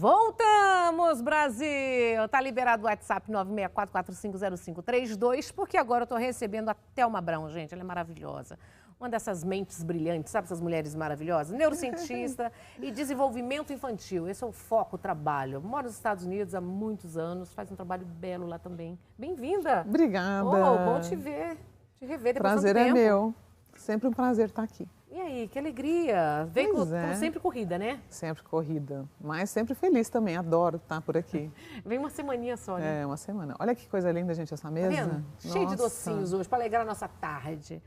Voltamos, Brasil! Tá liberado o WhatsApp 964450532, porque agora eu tô recebendo a Thelma Brown, gente, ela é maravilhosa. Uma dessas mentes brilhantes, sabe essas mulheres maravilhosas? Neurocientista e desenvolvimento infantil, esse é o foco, o trabalho. Mora nos Estados Unidos há muitos anos, faz um trabalho belo lá também. Bem-vinda! Obrigada! Oh, bom te ver, te rever depois de tanto tempo. Prazer é meu, sempre um prazer estar aqui. E aí, que alegria! Vem como sempre corrida, né? Sempre corrida, mas sempre feliz também, adoro estar por aqui. Vem uma semaninha só, né? É, uma semana. Olha que coisa linda, gente, essa mesa. Tá vendo? Cheio de docinhos hoje, para alegrar a nossa tarde.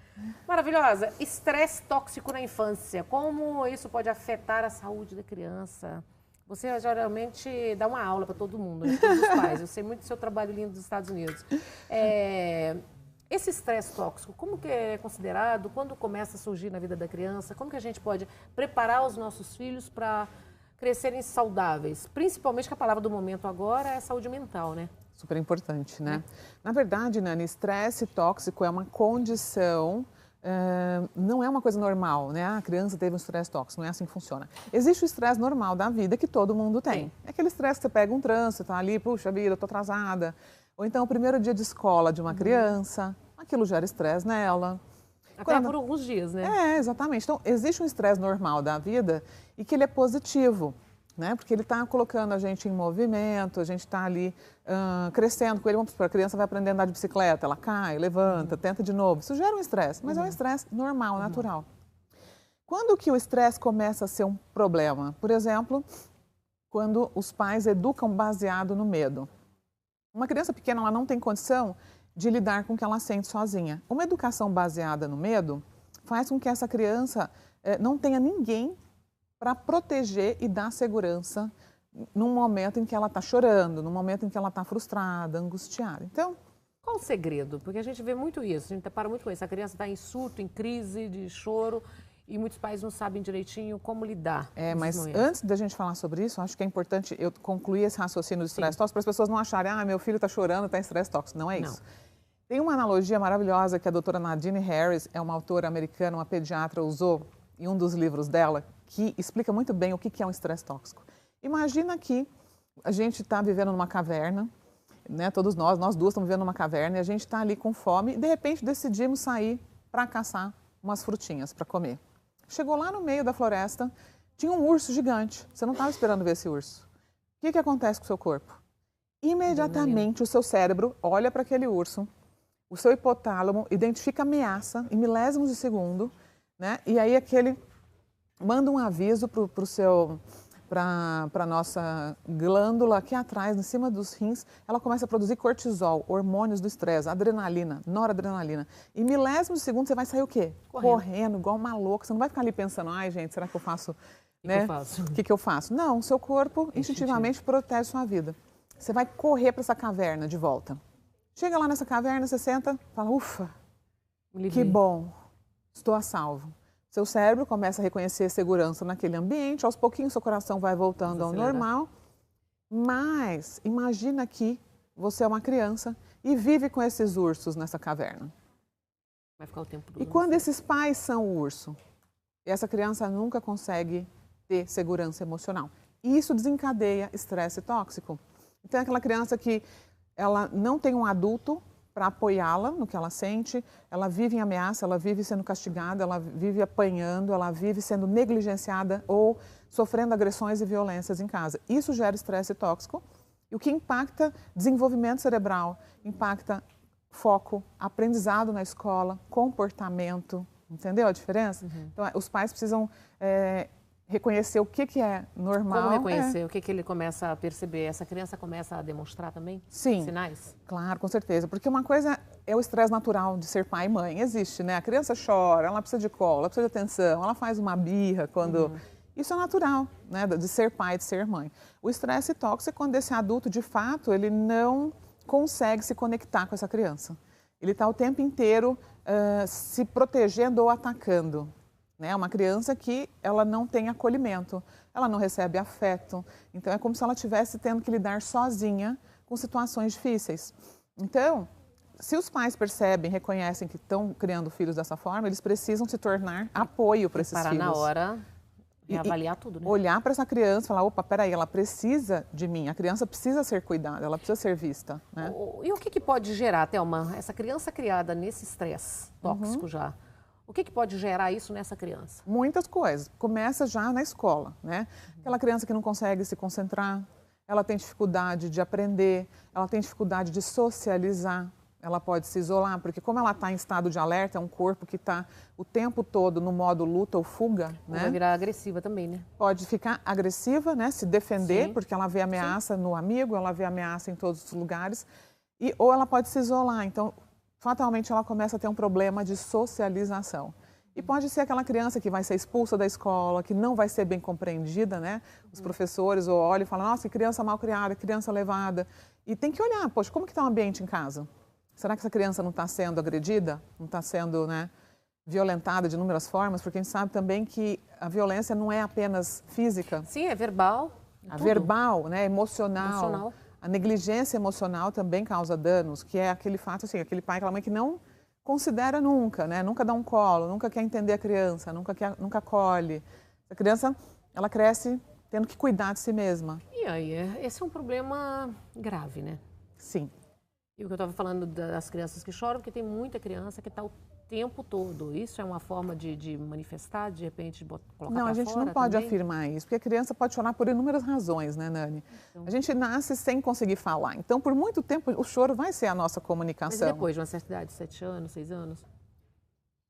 Maravilhosa! Estresse tóxico na infância. Como isso pode afetar a saúde da criança? Você geralmente dá uma aula para todo mundo, né? Todos os pais. Eu sei muito do seu trabalho lindo dos Estados Unidos. Esse estresse tóxico, como que é considerado? Quando começa a surgir na vida da criança? Como que a gente pode preparar os nossos filhos para crescerem saudáveis? Principalmente que a palavra do momento agora é saúde mental, né? Super importante, né? Na verdade, Nani, estresse tóxico é uma condição, não é uma coisa normal, né? A criança teve um estresse tóxico, não é assim que funciona. Existe o estresse normal da vida que todo mundo tem. É aquele estresse que você pega um trânsito, tá ali, puxa vida, eu tô atrasada. Ou então o primeiro dia de escola de uma criança, aquilo gera estresse nela. Até por alguns dias, né? É, exatamente. Então, existe um estresse normal da vida e que ele é positivo, né? Porque ele está colocando a gente em movimento, a gente está ali crescendo com ele. Vamos supor, a criança vai aprender a andar de bicicleta, ela cai, levanta, tenta de novo. Isso gera um estresse, mas é um estresse normal, natural. Quando que o estresse começa a ser um problema? Por exemplo, quando os pais educam baseado no medo. Uma criança pequena, ela não tem condição de lidar com o que ela sente sozinha. Uma educação baseada no medo faz com que essa criança não tenha ninguém para proteger e dar segurança num momento em que ela está chorando, num momento em que ela está frustrada, angustiada. Então, qual o segredo? Porque a gente vê muito isso, a gente depara muito com isso. A criança está em surto, em crise de choro e muitos pais não sabem direitinho como lidar. Mas antes da gente falar sobre isso, acho que é importante eu concluir esse raciocínio do estresse tóxico para as pessoas não acharem, meu filho está chorando, está em estresse tóxico. Não é isso. Tem uma analogia maravilhosa que a doutora Nadine Harris, é uma autora americana, uma pediatra, usou em um dos livros dela, que explica muito bem o que é um estresse tóxico. Imagina que a gente está vivendo numa caverna, né? Todos nós duas estamos vivendo numa caverna, e a gente está ali com fome e de repente decidimos sair para caçar umas frutinhas para comer. Chegou lá no meio da floresta, tinha um urso gigante. Você não estava esperando ver esse urso. O que acontece com o seu corpo? Imediatamente o seu cérebro olha para aquele urso, o seu hipotálamo identifica a ameaça em milésimos de segundo, né? E aí aquele manda um aviso para a nossa glândula aqui atrás, em cima dos rins, ela começa a produzir cortisol, hormônios do estresse, adrenalina, noradrenalina. Em milésimos de segundo você vai sair o quê? Correndo, igual uma louca. Você não vai ficar ali pensando, ai gente, será que eu faço? O que eu faço? Não, o seu corpo instintivamente protege sua vida. Você vai correr para essa caverna de volta. Chega lá nessa caverna, você senta, fala, ufa, que bom, estou a salvo. Seu cérebro começa a reconhecer segurança naquele ambiente, aos pouquinhos seu coração vai voltando ao normal. Mas imagina que você é uma criança e vive com esses ursos nessa caverna. Vai ficar o tempo todo. E quando esses pais são o urso, essa criança nunca consegue ter segurança emocional. E isso desencadeia estresse tóxico. Então é aquela criança que ela não tem um adulto para apoiá-la no que ela sente, ela vive em ameaça, ela vive sendo castigada, ela vive apanhando, ela vive sendo negligenciada ou sofrendo agressões e violências em casa. Isso gera estresse tóxico, e o que impacta desenvolvimento cerebral, impacta foco, aprendizado na escola, comportamento, entendeu a diferença? Então, os pais precisam reconhecer o que é normal. Como reconhecer? O que ele começa a perceber? Essa criança começa a demonstrar também? Sim. Sinais? Claro, com certeza. Porque uma coisa é o estresse natural de ser pai e mãe. Existe, né? A criança chora, ela precisa de colo, ela precisa de atenção, ela faz uma birra quando... Isso é natural, né? De ser pai, de ser mãe. O estresse tóxico é quando esse adulto, de fato, ele não consegue se conectar com essa criança. Ele está o tempo inteiro se protegendo ou atacando. Né? Uma criança que ela não tem acolhimento, ela não recebe afeto. Então, é como se ela estivesse tendo que lidar sozinha com situações difíceis. Então, se os pais percebem, reconhecem que estão criando filhos dessa forma, eles precisam se tornar apoio para esses filhos. Parar na hora Reavaliar tudo, né? Olhar para essa criança e falar, opa, peraí, ela precisa de mim, a criança precisa ser cuidada, ela precisa ser vista, né? E o que pode gerar, Thelma, essa criança criada nesse estresse tóxico já? O que pode gerar isso nessa criança? Muitas coisas. Começa já na escola, né? Aquela criança que não consegue se concentrar, ela tem dificuldade de aprender, ela tem dificuldade de socializar, ela pode se isolar, porque como ela está em estado de alerta, é um corpo que está o tempo todo no modo luta ou fuga, né? Vai virar agressiva também, né? Pode ficar agressiva, né? Se defender, Sim. porque ela vê ameaça no amigo, ela vê ameaça em todos os lugares, ou ela pode se isolar. Então, fatalmente, ela começa a ter um problema de socialização. E pode ser aquela criança que vai ser expulsa da escola, que não vai ser bem compreendida, né? Os professores olham e falam, nossa, que criança mal criada, que criança levada. E tem que olhar, poxa, como que está o ambiente em casa? Será que essa criança não está sendo agredida? Não está sendo, né, violentada de inúmeras formas? Porque a gente sabe também que a violência não é apenas física. Sim, é verbal. A verbal, né, emocional. A negligência emocional também causa danos, que é aquele fato, assim, aquele pai, aquela mãe que não considera nunca, né? Nunca dá um colo, nunca quer entender a criança, nunca acolhe. A criança, ela cresce tendo que cuidar de si mesma. E aí, esse é um problema grave, né? Sim. E o que eu estava falando das crianças que choram, porque tem muita criança que está o tempo todo. Isso é uma forma de manifestar, de repente, de colocar para fora? Não, a gente não pode também? afirmar isso, porque a criança pode chorar por inúmeras razões, né, Nani? Então, a gente nasce sem conseguir falar. Então, por muito tempo, o choro vai ser a nossa comunicação. Mas depois de uma certa idade, 7 anos, 6 anos?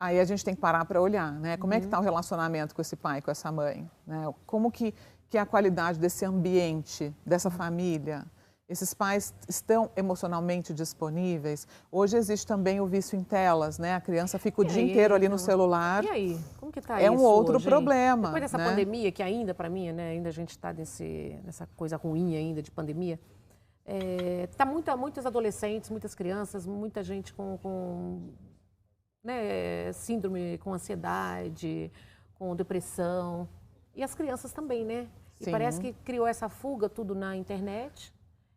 Aí a gente tem que parar para olhar, né? Como é que está o relacionamento com esse pai, com essa mãe? Né? Como que é a qualidade desse ambiente, dessa família? Esses pais estão emocionalmente disponíveis? Hoje existe também o vício em telas, né? A criança fica o dia inteiro ali no celular. E aí? Como que está isso? É um outro hoje, problema. Depois dessa né? pandemia, que ainda, para mim, né, ainda a gente está nessa coisa ruim ainda de pandemia, tá muitos adolescentes, muitas crianças, muita gente com né, síndrome, com ansiedade, com depressão. E as crianças também, né? E parece que criou essa fuga tudo na internet.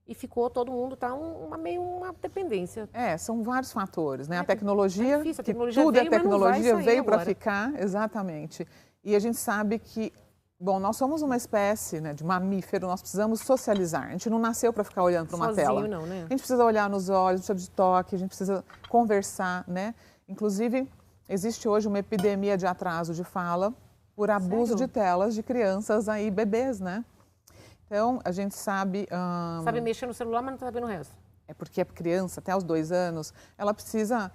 E ficou, todo mundo está meio uma dependência. São vários fatores, né? A tecnologia, difícil, tudo é tecnologia, veio para agora. ficar, exatamente. E a gente sabe que, bom, nós somos uma espécie, né, de mamífero, nós precisamos socializar. A gente não nasceu para ficar olhando para uma tela. Não, né? A gente precisa olhar nos olhos, precisa de toque, a gente precisa conversar, né? Inclusive, existe hoje uma epidemia de atraso de fala por abuso de telas de crianças aí, bebês, né? Então, a gente sabe... Sabe mexer no celular, mas não está sabendo o resto. É porque a criança, até os 2 anos, ela precisa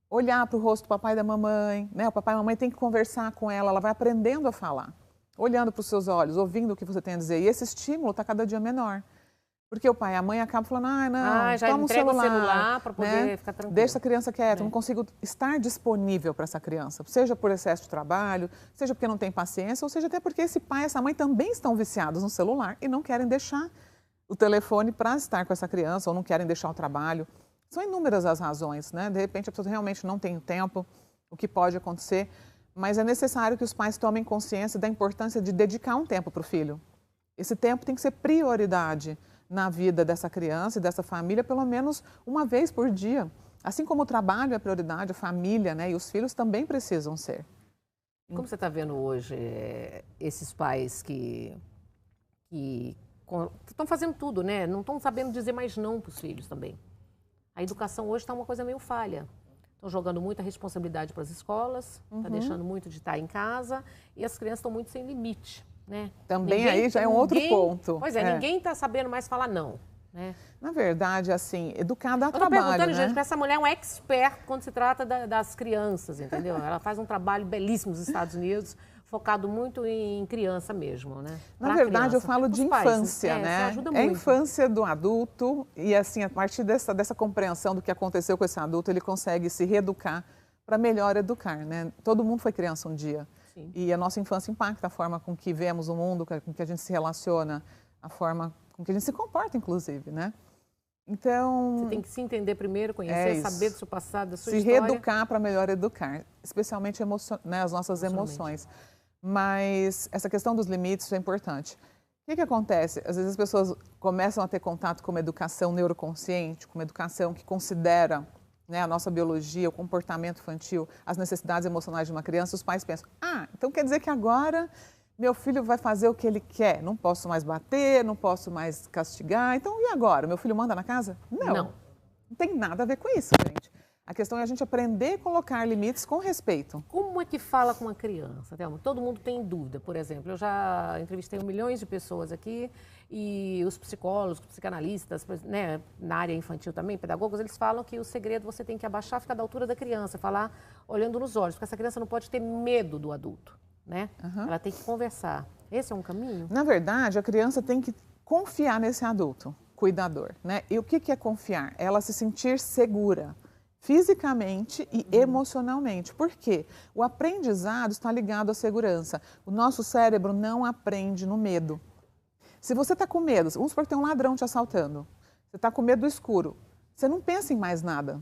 olhar para o rosto do papai e da mamãe, né? O papai e a mamãe tem que conversar com ela, ela vai aprendendo a falar, olhando para os seus olhos, ouvindo o que você tem a dizer. E esse estímulo está cada dia menor. Porque o pai e a mãe acabam falando, já toma entrega o celular para poder ficar tranquilo. Deixa a criança quieta, não consigo estar disponível para essa criança, seja por excesso de trabalho, seja porque não tem paciência, ou seja até porque esse pai e essa mãe também estão viciados no celular e não querem deixar o telefone para estar com essa criança, ou não querem deixar o trabalho. São inúmeras as razões, né? De repente a pessoa realmente não tem tempo, o que pode acontecer, mas é necessário que os pais tomem consciência da importância de dedicar um tempo para o filho. Esse tempo tem que ser prioridade na vida dessa criança e dessa família, pelo menos uma vez por dia. Assim como o trabalho é prioridade, a família, né, e os filhos também precisam ser. Como você está vendo hoje esses pais que estão fazendo tudo, né? Não estão sabendo dizer mais não para os filhos também. A educação hoje está uma coisa meio falha. Estão jogando muita responsabilidade para as escolas, está deixando muito de estar em casa e as crianças estão muito sem limite. Né? Também aí já é um outro ponto. Pois é, ninguém está sabendo mais falar não. Né? Na verdade, assim, educar dá trabalho, Eu estou perguntando, né? gente, porque essa mulher é um expert quando se trata das crianças, entendeu? Ela faz um trabalho belíssimo nos Estados Unidos, focado muito em criança mesmo, né? Na verdade, eu falo de infância, né? Ajuda muito. É a infância do adulto e, assim, a partir dessa compreensão do que aconteceu com esse adulto, ele consegue se reeducar para melhor educar, né? Todo mundo foi criança um dia. Sim. E a nossa infância impacta a forma com que vemos o mundo, com que a gente se relaciona, a forma com que a gente se comporta, inclusive, né? Então... Você tem que se entender primeiro, conhecer, saber do seu passado, da sua história. Se reeducar para melhor educar, especialmente né, as nossas emoções. Mas essa questão dos limites é importante. O que acontece? Às vezes as pessoas começam a ter contato com uma educação neuroconsciente, com uma educação que considera, né, a nossa biologia, o comportamento infantil, as necessidades emocionais de uma criança, os pais pensam, então quer dizer que agora meu filho vai fazer o que ele quer, não posso mais bater, não posso mais castigar, então e agora? Meu filho manda na casa? Não tem nada a ver com isso, gente. A questão é a gente aprender a colocar limites com respeito. Como é que fala com uma criança, Thelma? Todo mundo tem dúvida, por exemplo. Eu já entrevistei milhões de pessoas aqui e os psicólogos, psicanalistas, né, na área infantil também, pedagogos, eles falam que o segredo você tem que abaixar, ficar da altura da criança, falar olhando nos olhos, porque essa criança não pode ter medo do adulto, né? Ela tem que conversar. Esse é um caminho? Na verdade, a criança tem que confiar nesse adulto, cuidador, né? E o que é confiar? Ela se sentir segura. Fisicamente e emocionalmente. Por quê? O aprendizado está ligado à segurança. O nosso cérebro não aprende no medo. Se você está com medo, vamos supor que tem um ladrão te assaltando, você está com medo do escuro, você não pensa em mais nada.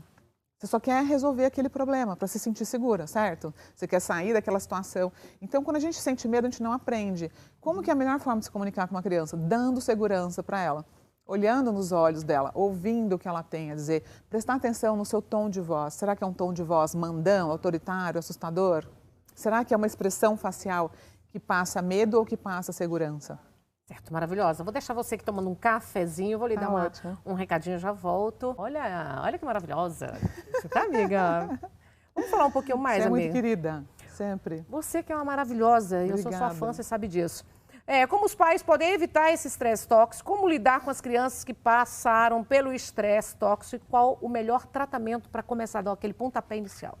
Você só quer resolver aquele problema para se sentir segura, certo? Você quer sair daquela situação. Então, quando a gente sente medo, a gente não aprende. Como que é a melhor forma de se comunicar com uma criança? Dando segurança para ela. Olhando nos olhos dela, ouvindo o que ela tem a dizer, prestar atenção no seu tom de voz. Será que é um tom de voz mandão, autoritário, assustador? Será que é uma expressão facial que passa medo ou que passa segurança? Certo, maravilhosa. Vou deixar você aqui tomando um cafezinho, vou lhe dar um recadinho, já volto. Olha que maravilhosa. Você tá, amiga? Vamos falar um pouquinho mais, amiga? Você é amiga? muito querida, sempre. Você que é uma maravilhosa, Obrigada. Eu sou sua fã, você sabe disso. Como os pais podem evitar esse estresse tóxico, como lidar com as crianças que passaram pelo estresse tóxico, qual o melhor tratamento para começar a dar aquele pontapé inicial?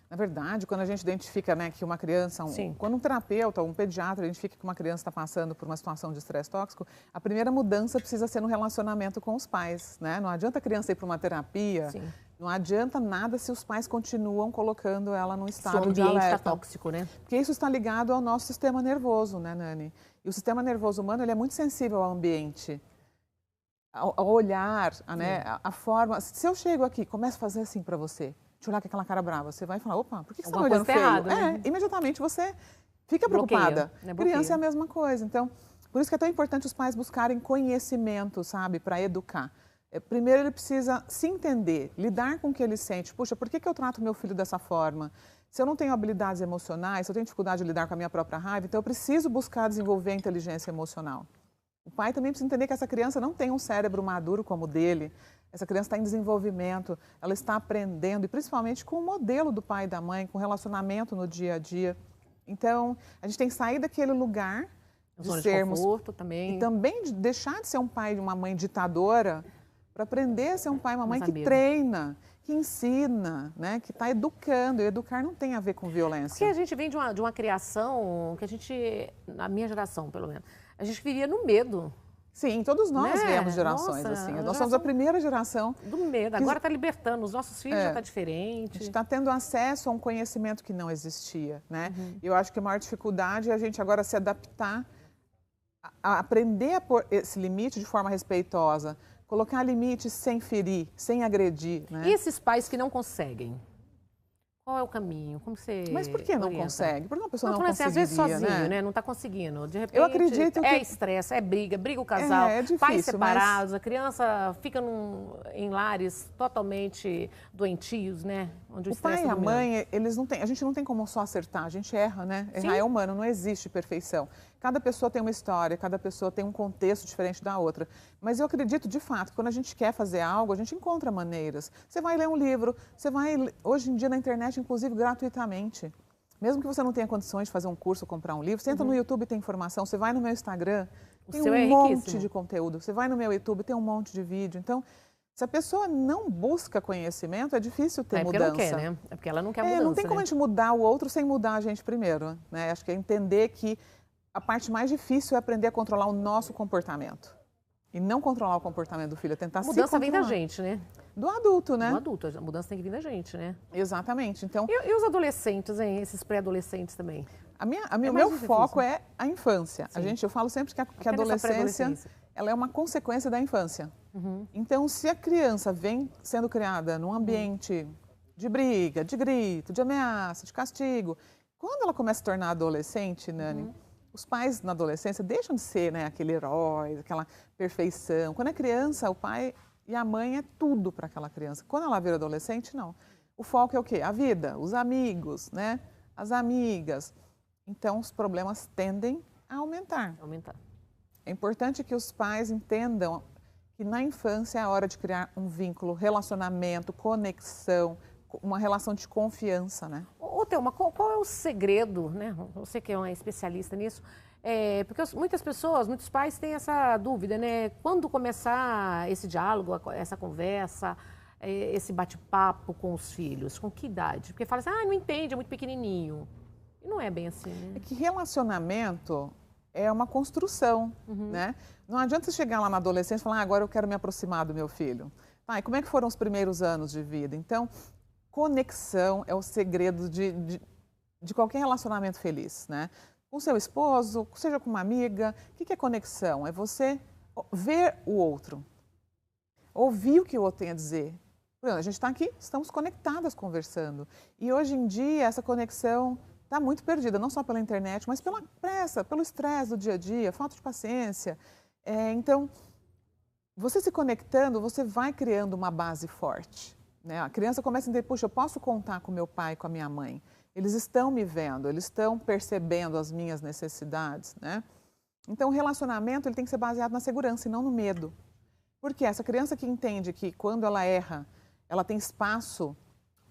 Na verdade, quando a gente identifica, né, que uma criança, quando um terapeuta, um pediatra identifica que uma criança está passando por uma situação de estresse tóxico, a primeira mudança precisa ser no relacionamento com os pais, né? Não adianta a criança ir para uma terapia, não adianta nada se os pais continuam colocando ela num estado de alerta. O ambiente está tóxico, né? Porque isso está ligado ao nosso sistema nervoso, né, Nani? E o sistema nervoso humano, ele é muito sensível ao ambiente, ao olhar, né, a forma. Se eu chego aqui, começo a fazer assim para você, te olhar com aquela cara brava, você vai falar, opa, por que você está olhando feio? Errado, né? Imediatamente você fica preocupada. Criança é a mesma coisa. Então, por isso que é tão importante os pais buscarem conhecimento, sabe, para educar. Primeiro, ele precisa se entender, lidar com o que ele sente. Puxa, por que eu trato meu filho dessa forma? Se eu não tenho habilidades emocionais, se eu tenho dificuldade de lidar com a minha própria raiva, então eu preciso buscar desenvolver a inteligência emocional. O pai também precisa entender que essa criança não tem um cérebro maduro como o dele. Essa criança está em desenvolvimento, ela está aprendendo, e principalmente com o modelo do pai e da mãe, com o relacionamento no dia a dia. Então, a gente tem que sair daquele lugar de sermos... de conforto também. E também de deixar de ser um pai e uma mãe ditadora, para aprender a ser um pai e uma mãe que treina, que ensina, né, que está educando. E educar não tem a ver com violência. Porque a gente vem de uma criação que a gente, na minha geração pelo menos, a gente vivia no medo. Sim, todos nós viemos gerações assim. Nós somos a primeira geração. Do medo. Agora está libertando. Os nossos filhos já estão diferentes. A gente está tendo acesso a um conhecimento que não existia, né? Eu acho que a maior dificuldade é a gente agora se adaptar, a aprender a pôr esse limite de forma respeitosa. Colocar limites sem ferir, sem agredir, né? E esses pais que não conseguem? Qual é o caminho? Como você Mas por que não orienta? consegue? Por que uma pessoa não conseguiria, às vezes sozinho, né? Não está conseguindo. De repente, eu acredito que... estresse, briga o casal, difícil, pais separados, a criança fica em lares totalmente doentios, né? Onde o pai e a mãe, eles não têm, a gente não tem como só acertar, a gente erra, né? Errar é humano, não existe perfeição. Cada pessoa tem uma história, cada pessoa tem um contexto diferente da outra. Mas eu acredito, de fato, que quando a gente quer fazer algo, a gente encontra maneiras. Você vai ler um livro, você vai, hoje em dia, na internet, inclusive gratuitamente. Mesmo que você não tenha condições de fazer um curso ou comprar um livro, você entra no YouTube, tem informação, você vai no meu Instagram, tem um monte de conteúdo. Você vai no meu YouTube, tem um monte de vídeo. Então, se a pessoa não busca conhecimento, é difícil ter mudança. Não quer, né? É porque ela não quer mudança, não tem como a gente mudar o outro sem mudar a gente primeiro, né? Acho que é entender que a parte mais difícil é aprender a controlar o nosso comportamento. E não controlar o comportamento do filho, é tentar se controlar. A mudança vem da gente, né? Do adulto, né? Do adulto, a mudança tem que vir da gente, né? Exatamente. Então, e os adolescentes, hein? Esses pré-adolescentes também? O meu foco é a infância. Eu falo sempre que a adolescência ela é uma consequência da infância. Então, se a criança vem sendo criada num ambiente de briga, de grito, de ameaça, de castigo, quando ela começa a se tornar adolescente, Nani, os pais na adolescência deixam de ser, né, aquele herói, aquela perfeição. Quando é criança, o pai e a mãe é tudo para aquela criança. Quando ela vira adolescente, não. O foco é o quê? A vida, os amigos, né? As amigas. Então, os problemas tendem a aumentar. Aumentar. É importante que os pais entendam que na infância é a hora de criar um vínculo, relacionamento, conexão, uma relação de confiança, né? Ô, Thelma, qual é o segredo, né? Você que é uma especialista nisso, porque muitas pessoas, muitos pais têm essa dúvida, né? Quando começar esse diálogo, essa conversa, esse bate-papo com os filhos? Com que idade? Porque fala assim, não entende, é muito pequenininho. E não é bem assim, né? É que relacionamento é uma construção, né? Não adianta você chegar lá na adolescência e falar, agora eu quero me aproximar do meu filho. Tá, e como é que foram os primeiros anos de vida? Então, conexão é o segredo de qualquer relacionamento feliz, né? Com seu esposo, seja com uma amiga. O que é conexão? É você ver o outro, ouvir o que o outro tem a dizer. Por exemplo, a gente está aqui, estamos conectadas conversando. E hoje em dia, essa conexão está muito perdida, não só pela internet, mas pela pressa, pelo estresse do dia a dia, falta de paciência. Então, você se conectando, você vai criando uma base forte, né? A criança começa a entender, puxa, eu posso contar com meu pai, com a minha mãe. Eles estão me vendo, eles estão percebendo as minhas necessidades, né? Então, o relacionamento ele tem que ser baseado na segurança e não no medo. Porque essa criança que entende que quando ela erra, ela tem espaço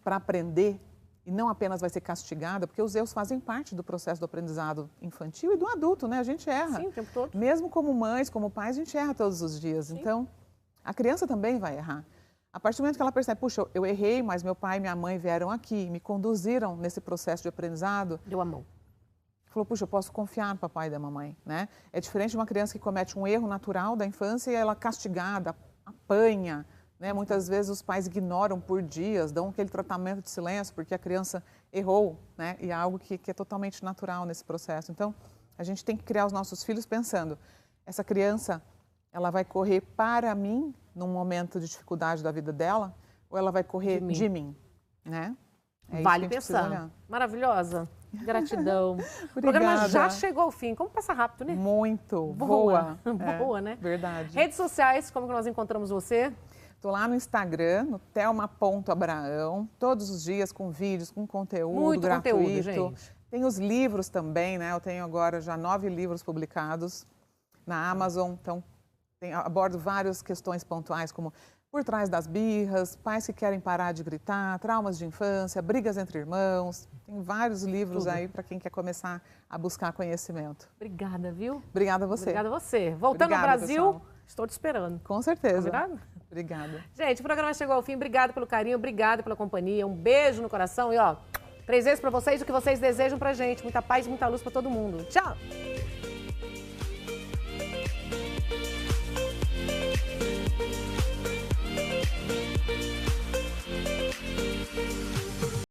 para aprender e não apenas vai ser castigada, porque os erros fazem parte do processo do aprendizado infantil e do adulto, né? A gente erra. Sim, o tempo todo. Mesmo como mães, como pais, a gente erra todos os dias. Sim. Então, a criança também vai errar. A partir do momento que ela percebe, puxa, eu errei, mas meu pai e minha mãe vieram aqui, me conduziram nesse processo de aprendizado. Deu a mão. Falou, puxa, eu posso confiar no papai e da mamãe, né? É diferente de uma criança que comete um erro natural da infância e ela é castigada, apanha, né? Muitas vezes os pais ignoram por dias, dão aquele tratamento de silêncio porque a criança errou, né? E é algo que é totalmente natural nesse processo. Então, a gente tem que criar os nossos filhos pensando, essa criança, ela vai correr para mim num momento de dificuldade da vida dela ou ela vai correr de mim, né? Vale pensar. Maravilhosa. Gratidão. O programa já chegou ao fim. Como passa rápido, né? Muito. Boa. Boa, né? Verdade. Redes sociais, como que nós encontramos você? Estou lá no Instagram, no Thelma.Abraão, todos os dias com vídeos, com conteúdo gratuito. Conteúdo, gente. Tem os livros também, né? Eu tenho agora já 9 livros publicados na Amazon. Então, abordo várias questões pontuais, como por trás das birras, pais que querem parar de gritar, traumas de infância, brigas entre irmãos. Tem vários livros aí para quem quer começar a buscar conhecimento. Obrigada, viu? Obrigada a você. Obrigada a você. Voltando ao Brasil, pessoal. Estou te esperando. Com certeza. Combinado? Obrigada. Gente, o programa chegou ao fim. Obrigada pelo carinho, obrigada pela companhia. Um beijo no coração e, 3 vezes para vocês o que vocês desejam pra gente. Muita paz e muita luz para todo mundo. Tchau!